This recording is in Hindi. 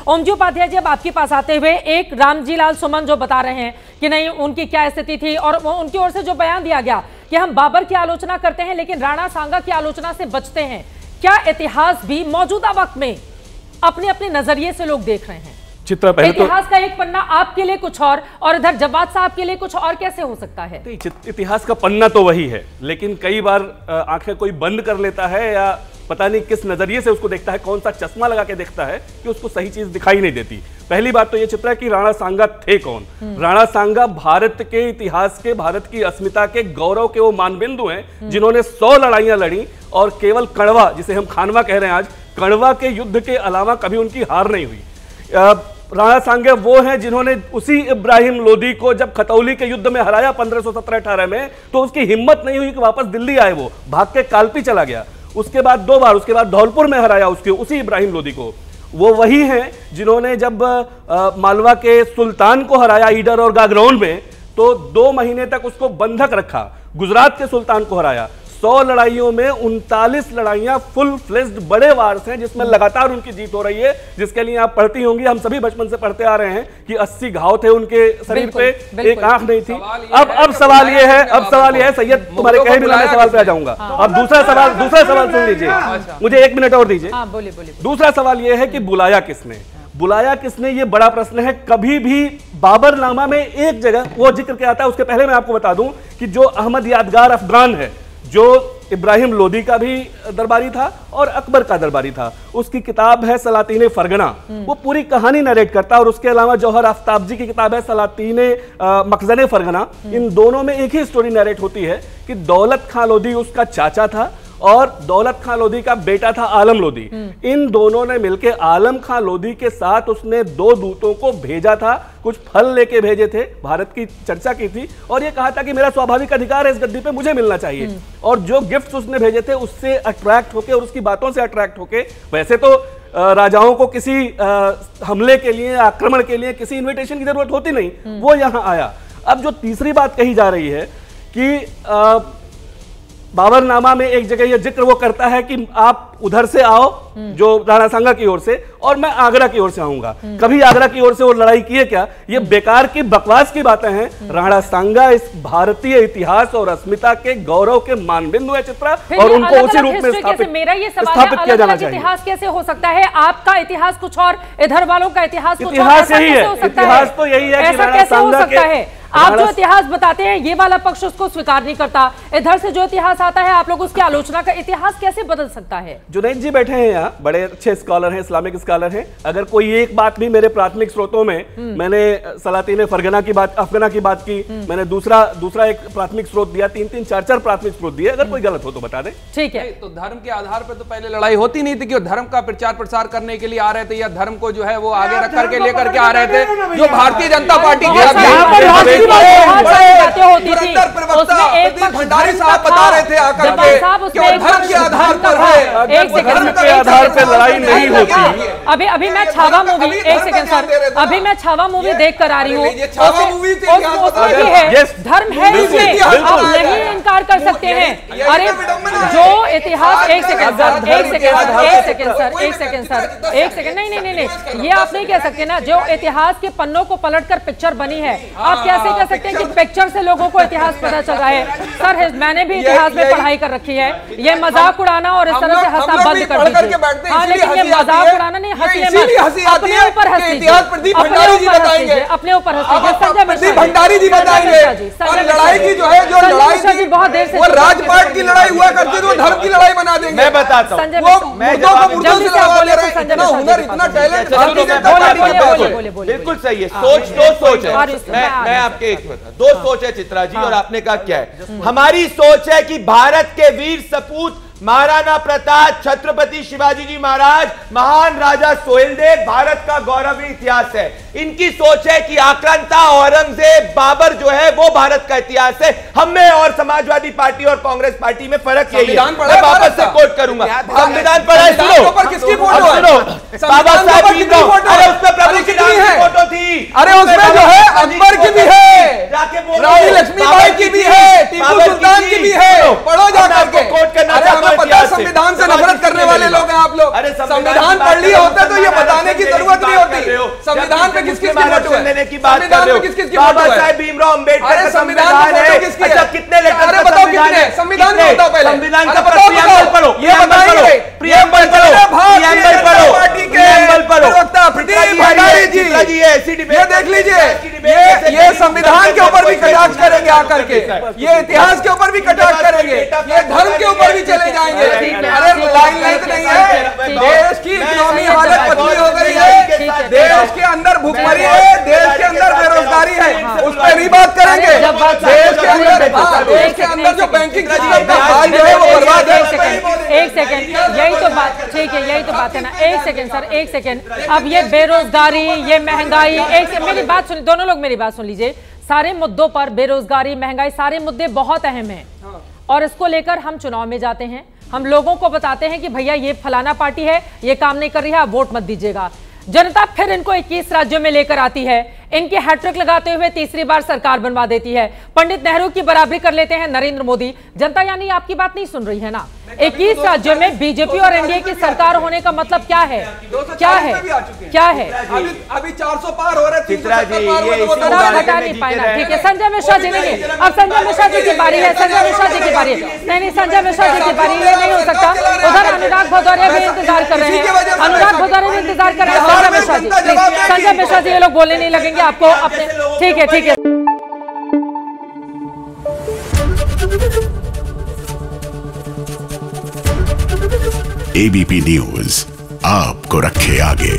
ओमजी उपाध्याय जी, अब आपके पास आते हुए एक रामजी लाल सुमन जो बता रहे हैं कि नहीं उनकी क्या स्थिति थी, और उनकी ओर से जो बयान दिया गया कि हम बाबर की आलोचना करते हैं लेकिन राणा सांगा की आलोचना से बचते हैं, क्या इतिहास भी मौजूदा वक्त में अपने अपने नजरिए से लोग देख रहे हैं? चित्रा, पहले इतिहास का एक पन्ना आपके लिए कुछ और इधर जवाद साहब के लिए कुछ और, कैसे हो सकता है? इतिहास का पन्ना तो वही है, लेकिन कई बार आंखें कोई बंद कर लेता है या पता नहीं किस नजरिए से उसको देखता है, कौन सा चश्मा लगा के देखता है कि उसको सही चीज दिखाई नहीं देती। पहली बात तो ये चित्रा कि राणा सांगा थे कौन? राणा सांगा भारत के इतिहास के, भारत की अस्मिता के, गौरव के वो मानबिंदु हैं जिन्होंने 100 लड़ाइयां लड़ी और केवल कड़वा, जिसे हम खानवा कह रहे हैं आज, कड़वा के युद्ध के अलावा कभी उनकी हार नहीं हुई। राणा सांगा वो हैं जिन्होंने उसी इब्राहिम लोदी को जब खतौली के युद्ध में हराया 1517-18 में, तो उसकी हिम्मत नहीं हुई कि वापस दिल्ली आए, वो भाग के कालपी चला गया। उसके बाद 2 बार, उसके बाद धौलपुर में हराया उसी इब्राहिम लोदी को। वो वही हैं जिन्होंने जब मालवा के सुल्तान को हराया ईडर और गागरौन में, तो 2 महीने तक उसको बंधक रखा। गुजरात के सुल्तान को हराया। 100 लड़ाइयों में 39 लड़ाइयां फुल फ्लेज्ड बड़े वार्स हैं जिसमें लगातार उनकी जीत हो रही है, जिसके लिए आप पढ़ती होंगी, हम सभी बचपन से पढ़ते आ रहे हैं कि 80 घाव थे उनके शरीर पे, एक आंख नहीं थी। अब सवाल ये है सैयद, तुम्हारे कहे बिना मैं सवाल पे आ जाऊंगा। अब दूसरा सवाल सुन लीजिए, मुझे 1 मिनट और दीजिए। दूसरा सवाल यह है कि बुलाया किसने, ये बड़ा प्रश्न है। कभी भी बाबरनामा में एक जगह वो जिक्र क्या आता है, उसके पहले मैं आपको बता दूं कि जो अहमद यादगार अफगान है, जो इब्राहिम लोदी का भी दरबारी था और अकबर का दरबारी था, उसकी किताब है सलातीन फरगना, वो पूरी कहानी नरेट करता है। और उसके अलावा जौहर आफ्ताब जी की किताब है सलातीन मखज़न फरगना। इन दोनों में एक ही स्टोरी नरेट होती है कि दौलत खां लोदी उसका चाचा था और दौलत खां लोदी का बेटा था आलम लोदी। इन दोनों ने मिलकर आलम खां लोदी के साथ उसने 2 दूतों को भेजा था, कुछ फल लेके भेजे थे, भारत की चर्चा की थी और ये कहा था कि मेरा स्वाभाविक अधिकार है इस गद्दी पे, मुझे मिलना चाहिए। और जो गिफ्ट्स उसने भेजे थे उससे अट्रैक्ट होके और उसकी बातों से अट्रैक्ट होके, वैसे तो राजाओं को किसी हमले के लिए, आक्रमण के लिए किसी इन्विटेशन की जरूरत होती नहीं, वो यहां आया। अब जो तीसरी बात कही जा रही है कि बाबरनामा में एक जगह यह जिक्र वो करता है कि आप उधर से आओ, जो राणा सांगा की ओर से, और मैं आगरा की ओर से आऊंगा। कभी आगरा की ओर से वो लड़ाई किए क्या? ये बेकार की बकवास की बातें हैं। राणा सांगा इस भारतीय इतिहास और अस्मिता के गौरव के मानबिंदु है चित्रा, और उनको उसी रूप में स्थापित किया जाना चाहिए। इतिहास कैसे हो सकता है? आपका इतिहास कुछ और, इधर वालों का इतिहास कुछ और। इतिहास यही है, इतिहास तो यही है कि राणा सांगा के, आप जो इतिहास बताते हैं ये वाला पक्ष उसको स्वीकार नहीं करता, इधर से जो इतिहास आता है आप लोग उसकी आलोचना का, इतिहास कैसे बदल सकता है? जुनैद जी बैठे हैं यहाँ, बड़े अच्छे स्कॉलर हैं, इस्लामिक स्कॉलर हैं। अगर कोई एक बात भी मेरे प्राथमिक स्रोतों में, मैंने सलातीन फरगना की बात, अफगाना की बात की, मैंने दूसरा एक प्राथमिक स्रोत दिया, 3-3, 4-4 प्राथमिक स्रोत दिए। अगर कोई गलत हो तो बता दे। ठीक है। तो धर्म के आधार पर तो पहले लड़ाई होती नहीं थी कि धर्म का प्रचार प्रसार करने के लिए आ रहे थे या धर्म को जो है वो आगे रख करके लेकर के आ रहे थे, जो भारतीय जनता पार्टी भंडारी साहब बता रहे थे आकर के धर्म के आधार पर है, धर्म के आधार पर लड़ाई नहीं होती। अभी मैं छावा मूवी, एक सेकंड सर, अभी मैं छावा मूवी देख कर आ रही हूँ, उसमें भी है धर्म है इसमें, आप नहीं इनकार कर सकते हैं। अरे जो इतिहास, एक सेकंड सर, नहीं, ये आप नहीं कह सकते ना। जो इतिहास के पन्नों को पलटकर पिक्चर बनी है, आप कैसे कह सकते हैं कि पिक्चर से लोगों को इतिहास पता चल रहा है? सर मैंने भी इतिहास में पढ़ाई कर रखी है, ये मजाक उड़ाना और इस तरह से हंसना बंद कर दीजिए। हाँ, लेकिन ये मजाक उड़ाना नहीं, हंसिए मत, अपने ऊपर हंस लीजिए, अपने ऊपर हंस लीजिए। संजय भंडारी जी बताएंगे। और लड़ाई की जो है, जो लड़ाई थी बहुत देर से, वो राजपाट की लड़ाई हुआ करती थी, वो धर्म की लड़ाई बना देंगे। मैं बताता हूँ, बिल्कुल सही है। सोच 2 सोच है। मैं आपके एक बता, 2 सोच है चित्रा जी, और आपने कहा क्या है? हमारी सोच है कि भारत के वीर सपूत महाराणा प्रताप, छत्रपति शिवाजी जी महाराज, महान राजा सोहेलदेव भारत का गौरवी इतिहास है। इनकी सोच है कि आक्रांता औरंगजेब, बाबर जो है वो भारत का इतिहास है। हम में और समाजवादी पार्टी और कांग्रेस पार्टी में फर्क यही है। मैं वापस से कोट करूंगा, संविधान पढ़ा है, किसकी फोटो है? बाबा साहब की उसमें प्रभु की फोटो थी, अरे उसमें जो है अकबर की भी है, रानी लक्ष्मीबाई की भी है, टीपू सुल्तान की भी है। पढ़ो जाकर के। कोट करना पता है संविधान से नफरत करने वाले लोग हैं आप लोग। संविधान पढ़ लिए होते तो ये बताने की जरूरत नहीं होती। संविधान पे किस-किस की फोटो है? देने की बात कर रहे हो? किस-किस की बाबा फोटो है? साहेब भीमराव अंबेडकर अरे का संविधान की है। फोटो किसकी है? अच्छा कितने लेटर? अरे बताओ कितने? संविधान का बताओ पहले। संविधान का बताओ, प्रियम्बल पढ़ो। ये बताइए। प्रियम्बल पढ़ो। भारतीय जनता पार्टी के प्रवक्ता प्रदीप भंडारी जी, ये देख लीजिए, ये संविधान के ऊपर भी कटाक्ष करेंगे आकर के, ये इतिहास के ऊपर भी कटाक्ष करेंगे, ये धर्म के ऊपर भी चले जाएंगे। अरे लाइन लेंथ नहीं है, देश की इकोनॉमी हालत पतली हो गई है, देश के अंदर भूखमरी है, देश के अंदर बेरोजगारी है, उस पर भी बात करेंगे। देश के अंदर जो बैंकिंग सिस्टम का हाल जो है वो बर्बाद है। एक सेकंड, यही तो बात, ठीक है, यही तो बात है ना। एक सेकंड सर, एक सेकंड। अब ये बेरोजगारी, ये महंगाई, मेरी बात सुन, दोनों लोग मेरी बात सुन लीजिए। सारे मुद्दों पर, बेरोजगारी, महंगाई, सारे मुद्दे बहुत अहम हैं और इसको लेकर हम चुनाव में जाते हैं, हम लोगों को बताते हैं कि भैया ये फलाना पार्टी है, ये काम नहीं कर रही है, आप वोट मत दीजिएगा। जनता फिर इनको 21 राज्यों में लेकर आती है, इनके हैट्रिक लगाते हुए तीसरी बार सरकार बनवा देती है, पंडित नेहरू की बराबरी कर लेते हैं नरेंद्र मोदी। जनता यानी आपकी बात नहीं सुन रही है ना। 21 राज्यों में बीजेपी और एनडीए की सरकार होने का मतलब क्या है? क्या है? क्या है? अभी 400 पार हो रहे, चित्रा जी ये बता नहीं पाए ना। ठीक है, संजय मिश्रा जी नहीं, अब संजय मिश्रा जी की बारी है, संजय मिश्रा जी की बारी है। नहीं, संजय मिश्रा जी की बारी, ये नहीं हो सकता। उधर अनुराग भदौरिया भी इंतजार कर रहे हैं, अनुराग भदौरिया भी इंतजार कर रहे हैं। संजय मिश्रा जी, संजय मिश्रा जी, ये लोग बोलने नहीं लगेंगे आपको अपने। ठीक है, ठीक है। एबीपी न्यूज आपको रखे आगे।